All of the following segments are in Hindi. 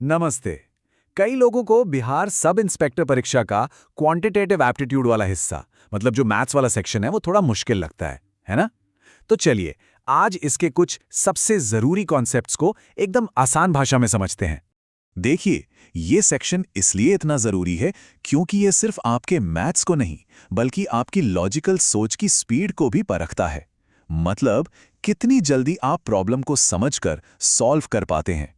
नमस्ते। कई लोगों को बिहार सब इंस्पेक्टर परीक्षा का क्वांटिटेटिव एप्टीट्यूड वाला हिस्सा, मतलब जो मैथ्स वाला सेक्शन है, वो थोड़ा मुश्किल लगता है ना? तो चलिए, आज इसके कुछ सबसे जरूरी कॉन्सेप्ट्स को एकदम आसान भाषा में समझते हैं। देखिए, ये सेक्शन इसलिए इतना जरूरी है क्योंकि ये सिर्फ आपके मैथ्स को नहीं, बल्कि आपकी लॉजिकल सोच की स्पीड को भी परखता है। मतलब, कितनी जल्दी आप प्रॉब्लम को समझकर सॉल्व कर पाते हैं।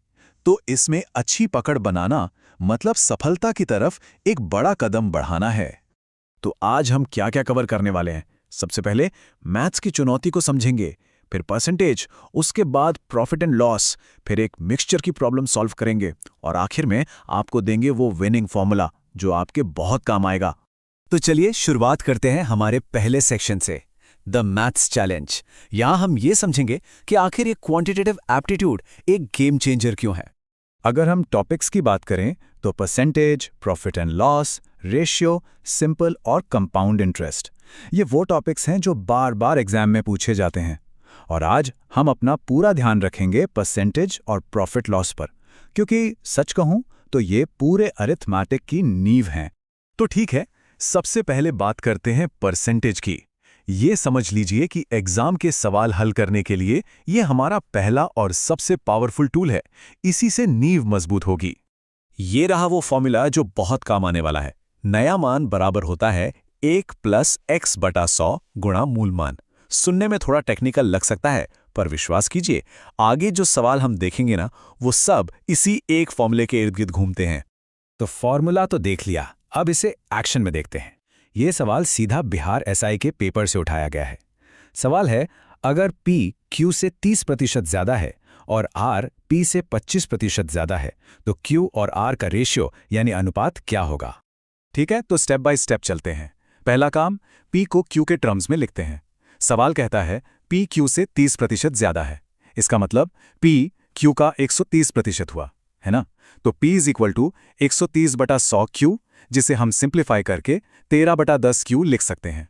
तो इसमें अच्छी पकड़ बनाना मतलब सफलता की तरफ एक बड़ा कदम बढ़ाना है। तो आज हम क्या क्या कवर करने वाले हैं? सबसे पहले मैथ्स की चुनौती को समझेंगे, फिर परसेंटेज, उसके बाद प्रॉफिट एंड लॉस, फिर एक मिक्सचर की प्रॉब्लम सॉल्व करेंगे और आखिर में आपको देंगे वो विनिंग फॉर्मूला जो आपके बहुत काम आएगा। तो चलिए शुरुआत करते हैं हमारे पहले सेक्शन से, द मैथ्स चैलेंज। यहां हम ये समझेंगे कि आखिर ये क्वांटिटेटिव एप्टीट्यूड एक गेम चेंजर क्यों है। अगर हम टॉपिक्स की बात करें तो percentage, profit and loss, ratio, simple और कंपाउंड इंटरेस्ट, ये वो टॉपिक्स हैं जो बार बार एग्जाम में पूछे जाते हैं। और आज हम अपना पूरा ध्यान रखेंगे परसेंटेज और प्रॉफिट लॉस पर, क्योंकि सच कहूं तो ये पूरे अरिथमेटिक की नींव हैं। तो ठीक है, सबसे पहले बात करते हैं परसेंटेज की। ये समझ लीजिए कि एग्जाम के सवाल हल करने के लिए ये हमारा पहला और सबसे पावरफुल टूल है। इसी से नींव मजबूत होगी। ये रहा वो फॉर्मूला जो बहुत काम आने वाला है। नया मान बराबर होता है 1 + x/100 गुणा मूल मान। सुनने में थोड़ा टेक्निकल लग सकता है, पर विश्वास कीजिए, आगे जो सवाल हम देखेंगे ना, वो सब इसी एक फॉर्मूले के इर्द गिर्द घूमते हैं। तो फॉर्मूला तो देख लिया, अब इसे एक्शन में देखते हैं। ये सवाल सीधा बिहार एसआई के पेपर से उठाया गया है। सवाल है, अगर P Q से 30% ज्यादा है और R P से 25% ज्यादा है, तो Q और R का रेशियो यानी अनुपात क्या होगा? ठीक है, तो स्टेप बाय स्टेप चलते हैं। पहला काम, P को Q के टर्म्स में लिखते हैं। सवाल कहता है P Q से 30% ज्यादा है। इसका मतलब P Q का 130% हुआ, है ना? तो P = 130/100Q, जिसे हम सिंप्लीफाई करके 13/10Q लिख सकते हैं।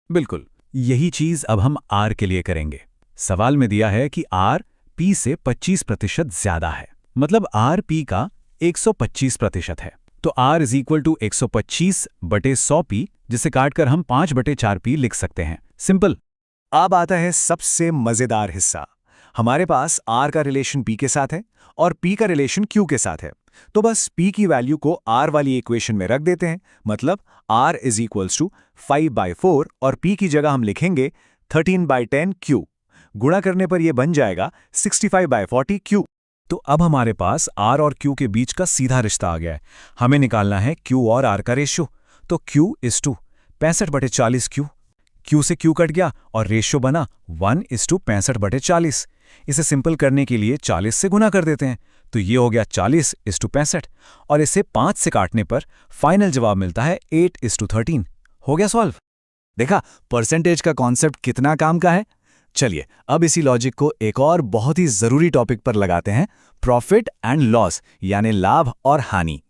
बिल्कुल, यही चीज अब हम R के लिए करेंगे। सवाल में दिया है कि R P से 25% ज्यादा है, मतलब R P का 125% है। तो R = 125/100P, जिसे काटकर हम 5/4P लिख सकते हैं। सिंपल। अब आता है सबसे मजेदार हिस्सा। हमारे पास R का रिलेशन P के साथ है और P का रिलेशन Q के साथ है। तो बस P की वैल्यू को R वाली इक्वेशन में रख देते हैं। मतलब R = 5/4 और P की जगह हम लिखेंगे 13/10Q। गुणा करने पर यह बन जाएगा 65/40Q। तो अब हमारे पास R और Q के बीच का सीधा रिश्ता आ गया है। हमें निकालना है Q और R का रेशियो। तो Q = 65/40Q। Q से Q कट गया और रेशियो बना 1:65/40। इसे सिंपल करने के लिए 40 से गुना कर देते हैं, तो ये हो गया 40:65, और इसे 5 से काटने पर फाइनल जवाब मिलता है 8:13। हो गया सॉल्व। देखा परसेंटेज का कॉन्सेप्ट कितना काम का है। चलिए अब इसी लॉजिक को एक और बहुत ही जरूरी टॉपिक पर लगाते हैं, प्रॉफिट एंड लॉस, यानी लाभ और हानि।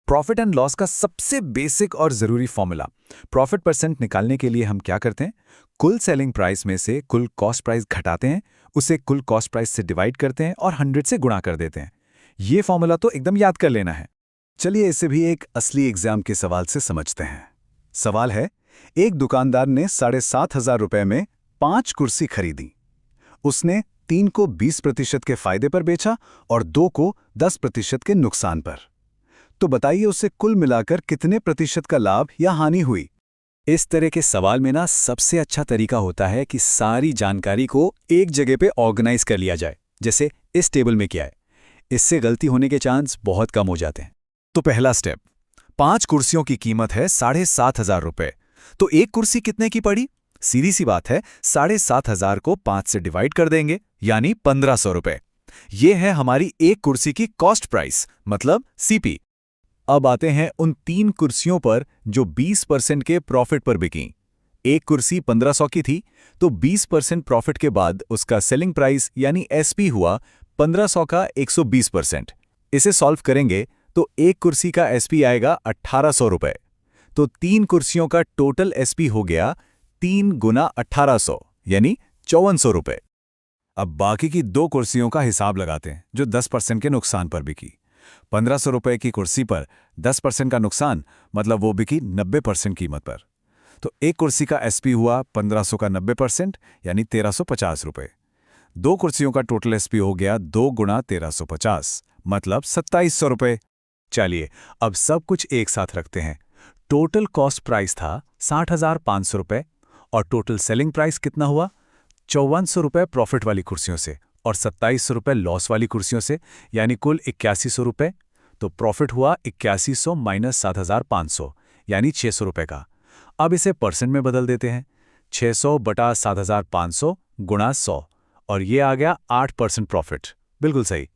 प्रॉफिट एंड लॉस का सबसे बेसिक और जरूरी फॉर्मूला। प्रॉफिट परसेंट निकालने के लिए हम क्या करते हैं? कुल सेलिंग प्राइस में से कुल कॉस्ट प्राइस घटाते हैं, उसे कुल कॉस्ट प्राइस से डिवाइड करते हैं और 100 से गुणा कर देते हैं। ये फॉर्मूला तो एकदम याद कर लेना है। चलिए इसे भी एक असली एग्जाम के सवाल से समझते हैं। सवाल है, एक दुकानदार ने 7,500 रुपए में 5 कुर्सी खरीदी। उसने 3 को 20% के फायदे पर बेचा और 2 को 10% के नुकसान पर। तो बताइए उसे कुल मिलाकर कितने प्रतिशत का लाभ या हानि हुई? इस तरह के सवाल में ना सबसे अच्छा तरीका होता है कि सारी जानकारी को एक जगह पे ऑर्गेनाइज कर लिया जाए, जैसे इस टेबल में किया है। इससे गलती होने के चांस बहुत कम हो जाते हैं। तो पहला स्टेप, 5 कुर्सियों की कीमत है 7,500 रुपए। तो एक कुर्सी कितने की पड़ी? सीधी सी बात है, 7,500 को 5 से डिवाइड कर देंगे, यानी 1,500 रुपए। यह है हमारी एक कुर्सी की कॉस्ट प्राइस, मतलब CP। अब आते हैं उन 3 कुर्सियों पर जो 20% के प्रॉफिट पर बिकी। एक कुर्सी 1,500 की थी, तो 20% प्रॉफिट के बाद उसका सेलिंग प्राइस यानी SP हुआ 1,500 का 120%। इसे सॉल्व करेंगे तो एक कुर्सी का SP आएगा 1,800 रुपए। तो 3 कुर्सियों का टोटल SP हो गया 3 × 1,800 यानी 5,400 रुपए। अब बाकी की 2 कुर्सियों का हिसाब लगाते हैं जो 10% के नुकसान पर बिकी। 1500 रुपए की कुर्सी पर 10% का नुकसान, मतलब वो बिकी 90% कीमत पर। तो एक कुर्सी का एसपी हुआ 1500 का 90%, यानी 1350 रुपए। दो कुर्सियों का टोटल एसपी हो गया 2 गुणा 1350, मतलब 2700 रुपए। चलिए अब सब कुछ एक साथ रखते हैं। टोटल कॉस्ट प्राइस था 60,500 रुपए और टोटल सेलिंग प्राइस कितना हुआ? 5400 रुपए प्रॉफिट वाली कुर्सियों से और 2700 रुपए लॉस वाली कुर्सियों से, यानी कुल 8100 रुपए। तो प्रॉफिट हुआ 8100 माइनस 7500, यानी 600 रुपए का। अब इसे परसेंट में बदल देते हैं। 600 बटा 7500 गुणा 100, और ये आ गया 8% प्रॉफिट। बिल्कुल सही।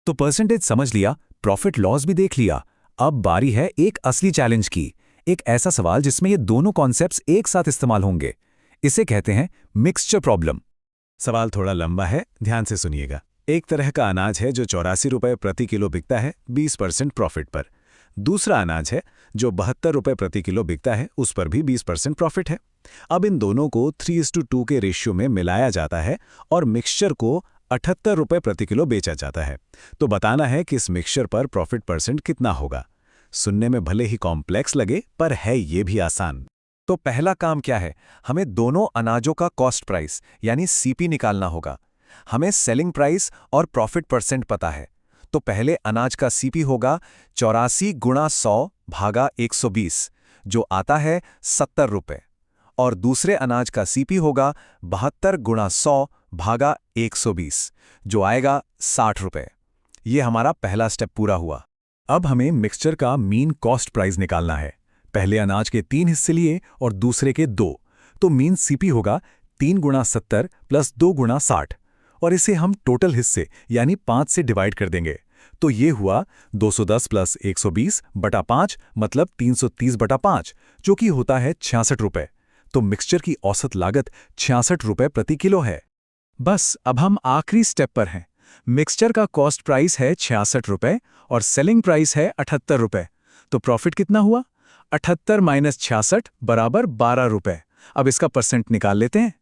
तो परसेंटेज समझ लिया, प्रॉफिट लॉस भी देख लिया। अब बारी है एक असली चैलेंज की, एक ऐसा सवाल जिसमें ये दोनों कॉन्सेप्ट्स एक साथ इस्तेमाल होंगे। इसे कहते हैं मिक्सचर प्रॉब्लम। सवाल थोड़ा लंबा है, ध्यान से सुनिएगा। एक तरह का अनाज है जो 84 रुपए प्रति किलो बिकता है 20% प्रॉफिट पर। दूसरा अनाज है जो 72 रुपए प्रति किलो बिकता है, उस पर भी 20% प्रॉफिट है। अब इन दोनों को 3:2 के रेशियो में मिलाया जाता है और मिक्सचर को 78 रुपए प्रति किलो बेचा जाता है। तो बताना है कि इस मिक्सचर पर प्रॉफिट परसेंट कितना होगा। सुनने में भले ही कॉम्प्लेक्स लगे, पर है ये भी आसान। तो पहला काम क्या है? हमें दोनों अनाजों का कॉस्ट प्राइस यानी सीपी निकालना होगा। हमें सेलिंग प्राइस और प्रॉफिट परसेंट पता है। तो पहले अनाज का सीपी होगा 84 गुणा 100 भागा 120, जो आता है 70 रुपए, और दूसरे अनाज का सीपी होगा 72 गुणा 100 भागा 120, जो आएगा 60 रुपए। ये हमारा पहला स्टेप पूरा हुआ। अब हमें मिक्सचर का मीन कॉस्ट प्राइस निकालना है। पहले अनाज के 3 हिस्से लिए और दूसरे के 2, तो मीन सीपी होगा 3 गुणा 70 प्लस 2 गुणा 60, और इसे हम टोटल हिस्से यानी 5 से डिवाइड कर देंगे। तो ये हुआ 210 प्लस 120 बटा 5, मतलब 330 बटा 5, जो कि होता है 66 रुपए। तो मिक्सचर की औसत लागत 66 रुपए प्रति किलो है। बस अब हम आखिरी स्टेप पर हैं। मिक्सचर का कॉस्ट प्राइस है 66 रुपए और सेलिंग प्राइस है 78 रुपए। तो प्रॉफिट कितना हुआ? 78 माइनस 66 बराबर 12 रुपए। अब इसका परसेंट निकाल लेते हैं।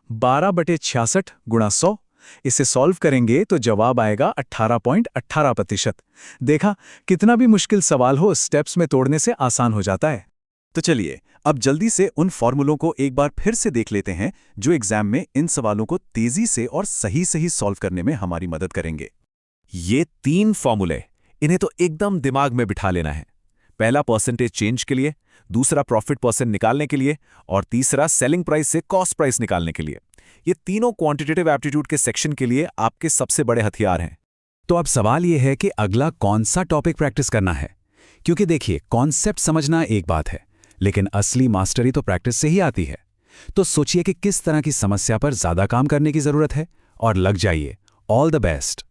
12 बटे 66 गुणा 100। इसे सॉल्व करेंगे तो जवाब आएगा 18.18%। देखा, कितना भी मुश्किल सवाल हो स्टेप्स में तोड़ने से आसान हो जाता है। तो चलिए अब जल्दी से उन फॉर्मूलों को एक बार फिर से देख लेते हैं जो एग्जाम में इन सवालों को तेजी से और सही सही सॉल्व करने में हमारी मदद करेंगे। ये 3 फॉर्मूले, इन्हें तो एकदम दिमाग में बिठा लेना है। पहला परसेंटेज चेंज के लिए, दूसरा प्रॉफिट परसेंट निकालने के लिए, और तीसरा सेलिंग प्राइस से कॉस्ट प्राइस निकालने के लिए। ये तीनों क्वांटिटेटिव एप्टीट्यूड के सेक्शन के लिए आपके सबसे बड़े हथियार हैं। तो अब सवाल यह है कि अगला कौन सा टॉपिक प्रैक्टिस करना है, क्योंकि देखिए कॉन्सेप्ट समझना एक बात है, लेकिन असली मास्टरी तो प्रैक्टिस से ही आती है। तो सोचिए कि किस तरह की समस्या पर ज्यादा काम करने की जरूरत है और लग जाइए। All the best.